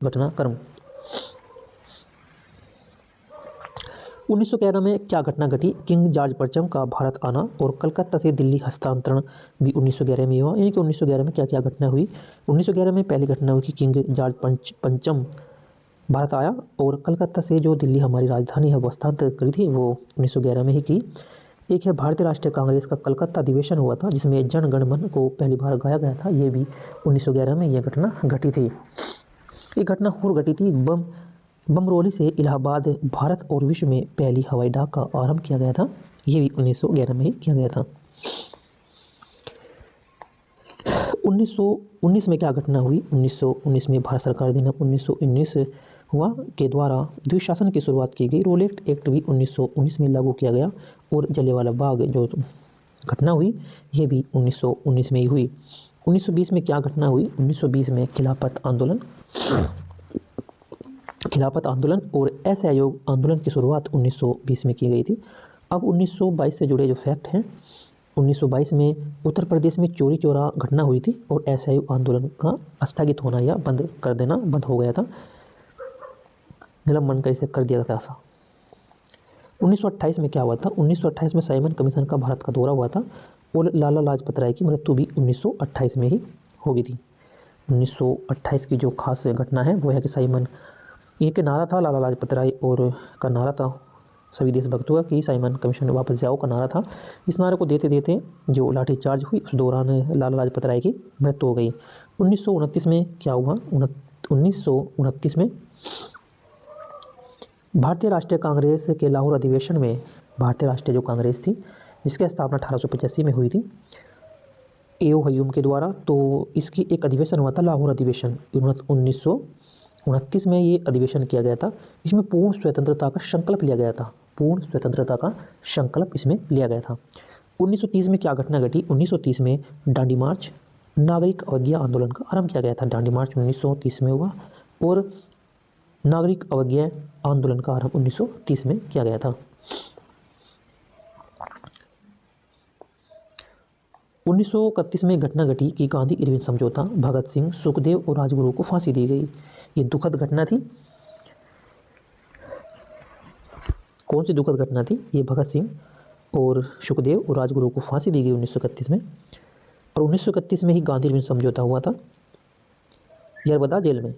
घटनाक्रम। 1911 में क्या घटना घटी? किंग जॉर्ज परचम का भारत आना और कलकत्ता से दिल्ली हस्तांतरण भी 1911 में हुआ। यानी कि 1911 में क्या क्या घटना हुई? 1911 में पहली घटना हुई कि किंग जॉर्ज पंचम भारत आया और कलकत्ता से जो दिल्ली हमारी राजधानी है वो हस्तांतरित करी थी, वो 1911 में ही की। एक है भारतीय राष्ट्रीय कांग्रेस का कलकत्ता अधिवेशन हुआ था जिसमें जन गण मन को पहली बार गाया गया था, ये भी 1911 में यह घटना घटी थी। एक घटना और घटी थी, बमरौली से इलाहाबाद भारत और विश्व में पहली हवाई डाक का आरंभ किया गया था, ये भी 1911 में ही किया गया था। 1919 में क्या घटना हुई? 1919 में भारत सरकार अधिनियम 1919 हुआ के द्वारा द्विशासन की शुरुआत की गई। रोलेट एक्ट भी 1919 में लागू किया गया और जलियांवाला बाग जो घटना हुई ये भी 1919 में ही हुई। 1920 में क्या घटना हुई? 1920 में खिलाफत आंदोलन और असहयोग आंदोलन की शुरुआत 1920 में की गई थी। अब 1922 से जुड़े जो फैक्ट हैं, 1922 में उत्तर प्रदेश में चोरी चोरा घटना हुई थी और असहयोग आंदोलन का स्थगित होना या बंद कर देना बंद हो गया था, निलंबन कैसे कर दिया था ऐसा। 1928 में क्या हुआ था? 1928 में साइमन कमीशन का भारत का दौरा हुआ था और लाला लाजपत राय की मृत्यु भी 1928 में ही हो गई थी। 1928 की जो खास घटना है वो है कि साइमन, एक नारा था लाला लाजपत राय और का नारा था सभी देशभक्तों का कि साइमन कमीशन वापस जाओ का नारा था। इस नारे को देते देते जो लाठीचार्ज हुई उस दौरान लाला लाजपत राय की मृत्यु हो गई। 1929 में क्या हुआ? 1929 में भारतीय राष्ट्रीय कांग्रेस के लाहौर अधिवेशन में, भारतीय राष्ट्रीय जो कांग्रेस थी जिसकी स्थापना 1885 में हुई थी एओ हयूम के द्वारा, तो इसकी एक अधिवेशन हुआ था लाहौर अधिवेशन 1929 में ये अधिवेशन किया गया था। इसमें पूर्ण स्वतंत्रता का संकल्प लिया गया था, पूर्ण स्वतंत्रता का संकल्प इसमें लिया गया था। 1930 में क्या घटना घटी? 1930 में दांडी मार्च, नागरिक अवज्ञा आंदोलन का आरंभ किया गया था। दांडी मार्च 1930 में हुआ और नागरिक अवज्ञा आंदोलन का आरंभ 1930 में किया गया था। 1931 में घटना घटी कि गांधी इरविन समझौता, भगत सिंह, सुखदेव और राजगुरु को फांसी दी गई। ये दुखद घटना थी। कौन सी दुखद घटना थी? ये भगत सिंह और सुखदेव और राजगुरु को फांसी दी गई 1931 में। और 1931 में ही गांधी इरविन समझौता हुआ था यरबदा जेल में।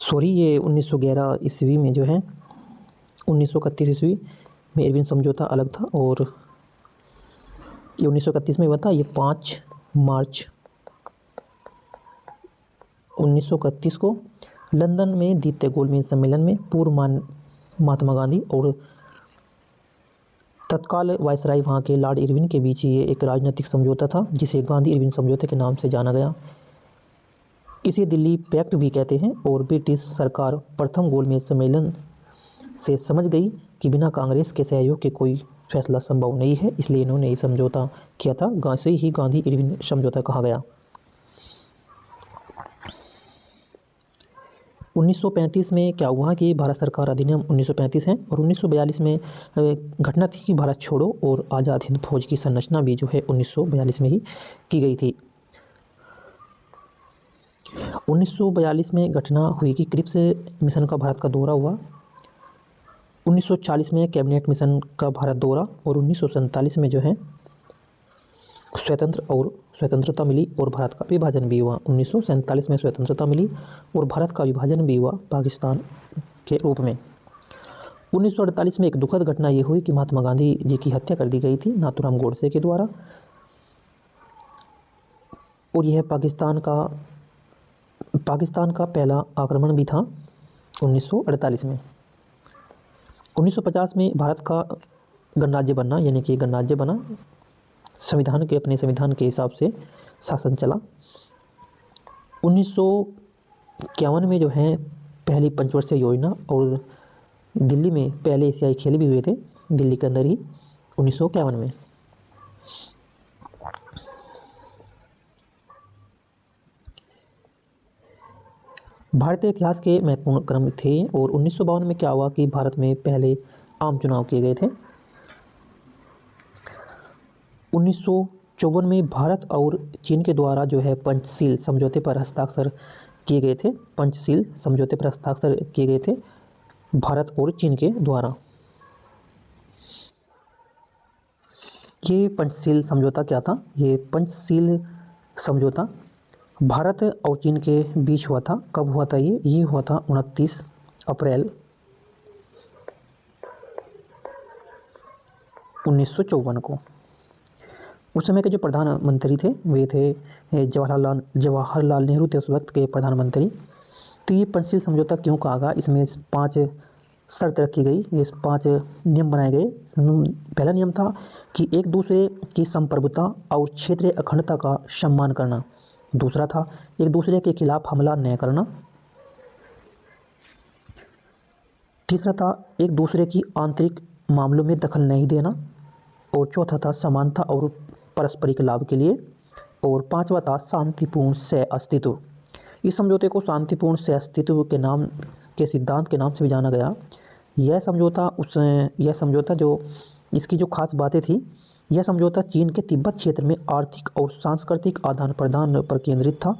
सॉरी, ये 1911 ईस्वी में जो है 1931 ईस्वी में इरविन समझौता अलग था और ये 1931 में हुआ था। ये 5 मार्च 1931 को लंदन में द्वितीय गोलमेज सम्मेलन में पूर्व महात्मा गांधी और तत्काल वायसराय वहाँ के लॉर्ड इरविन के बीच ये एक राजनीतिक समझौता था जिसे गांधी इरविन समझौते के नाम से जाना गया। इसे दिल्ली पैक्ट भी कहते हैं और ब्रिटिश सरकार प्रथम गोलमेज सम्मेलन से समझ गई कि बिना कांग्रेस के सहयोग के कोई फैसला संभव नहीं है, इसलिए इन्होंने ये समझौता किया था। से ही गांधी इरविन समझौता कहा गया। 1935 में क्या हुआ कि भारत सरकार अधिनियम 1935 है और 1942 में घटना थी कि भारत छोड़ो और आज़ाद हिंद फौज की संरचना भी जो है 1942 में ही की गई थी। 1942 में घटना हुई कि क्रिप्स मिशन का भारत का दौरा हुआ। 1940 में कैबिनेट मिशन का भारत दौरा और 1947 में जो है स्वतंत्रता मिली और भारत का विभाजन भी हुआ। 1947 में स्वतंत्रता मिली और भारत का विभाजन भी हुआ पाकिस्तान के रूप में। 1948 में एक दुखद घटना ये हुई कि महात्मा गांधी जी की हत्या कर दी गई थी नाथूराम गोडसे के द्वारा और यह पाकिस्तान का पहला आक्रमण भी था 1948 में। 1950 में भारत का गणराज्य बनना, यानी कि गणराज्य बना, अपने संविधान के हिसाब से शासन चला। 1951 में जो है पहली पंचवर्षीय योजना और दिल्ली में पहले एशियाई खेल भी हुए थे, दिल्ली के अंदर ही 1951 में। भारतीय इतिहास के महत्वपूर्ण क्रम थे और 1952 में क्या हुआ कि भारत में पहले आम चुनाव किए गए थे 1954 में भारत और चीन के द्वारा जो है पंचशील समझौते पर हस्ताक्षर किए गए थे। पंचशील समझौते पर हस्ताक्षर किए गए थे भारत और चीन के द्वारा। ये पंचशील समझौता क्या था? ये पंचशील समझौता भारत और चीन के बीच हुआ था। कब हुआ था ये हुआ था 29 अप्रैल 1954 को। उस समय के जो प्रधानमंत्री थे वे थे जवाहरलाल नेहरू थे उस वक्त के प्रधानमंत्री। तो ये पंचशील समझौता क्यों कहा गया? इसमें 5 शर्त रखी गई, ये 5 नियम बनाए गए। पहला नियम था कि एक दूसरे की संप्रभुता और क्षेत्रीय अखंडता का सम्मान करना। दूसरा था एक दूसरे के खिलाफ हमला न करना। तीसरा था एक दूसरे की आंतरिक मामलों में दखल नहीं देना। और चौथा था समानता और पारस्परिक लाभ के लिए। और पांचवा था शांतिपूर्ण सह अस्तित्व। इस समझौते को शांतिपूर्ण सह अस्तित्व के नाम के सिद्धांत के नाम से भी जाना गया। यह समझौता जो इसकी जो खास बातें थी, यह समझौता चीन के तिब्बत क्षेत्र में आर्थिक और सांस्कृतिक आदान प्रदान पर केंद्रित था।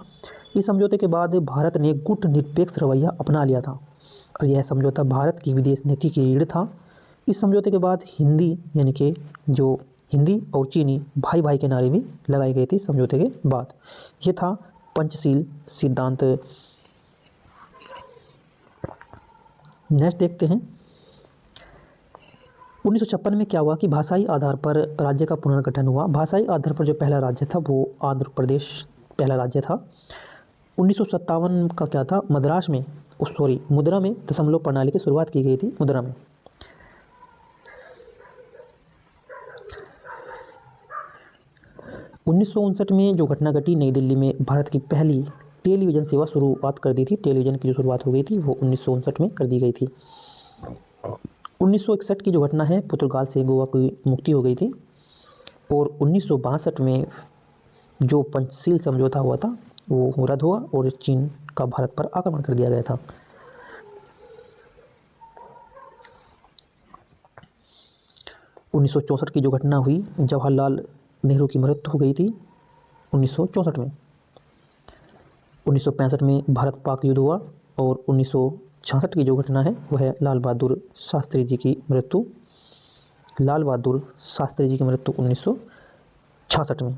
इस समझौते के बाद भारत ने गुटनिरपेक्ष रवैया अपना लिया था और यह समझौता भारत की विदेश नीति की रीढ़ था। इस समझौते के बाद हिंदी और चीनी भाई भाई के नारे भी लगाए गए थे समझौते के बाद। ये था पंचशील सिद्धांत। नेक्स्ट देखते हैं 1956 में क्या हुआ कि भाषाई आधार पर राज्य का पुनर्गठन हुआ। भाषाई आधार पर जो पहला राज्य था वो आंध्र प्रदेश पहला राज्य था। 1957 का क्या था? मुद्रा में दशमलव प्रणाली की शुरुआत की गई थी मुद्रा में। 1959 में जो घटना घटी, नई दिल्ली में भारत की पहली टेलीविज़न सेवा शुरुआत कर दी थी। टेलीविज़न की जो शुरुआत हो गई थी वो 1959 में कर दी गई थी। 1961 की जो घटना है, पुर्तगाल से गोवा की मुक्ति हो गई थी। और 1962 में जो पंचशील समझौता हुआ था वो रद्द हुआ और चीन का भारत पर आक्रमण कर दिया गया था। उन्नीस सौ चौंसठ की जो घटना हुई, जवाहरलाल नेहरू की मृत्यु हो गई थी 1964 में। 1965 में भारत पाक युद्ध हुआ। और 1966 की जो घटना है वह है लाल बहादुर शास्त्री जी की मृत्यु 1966 में।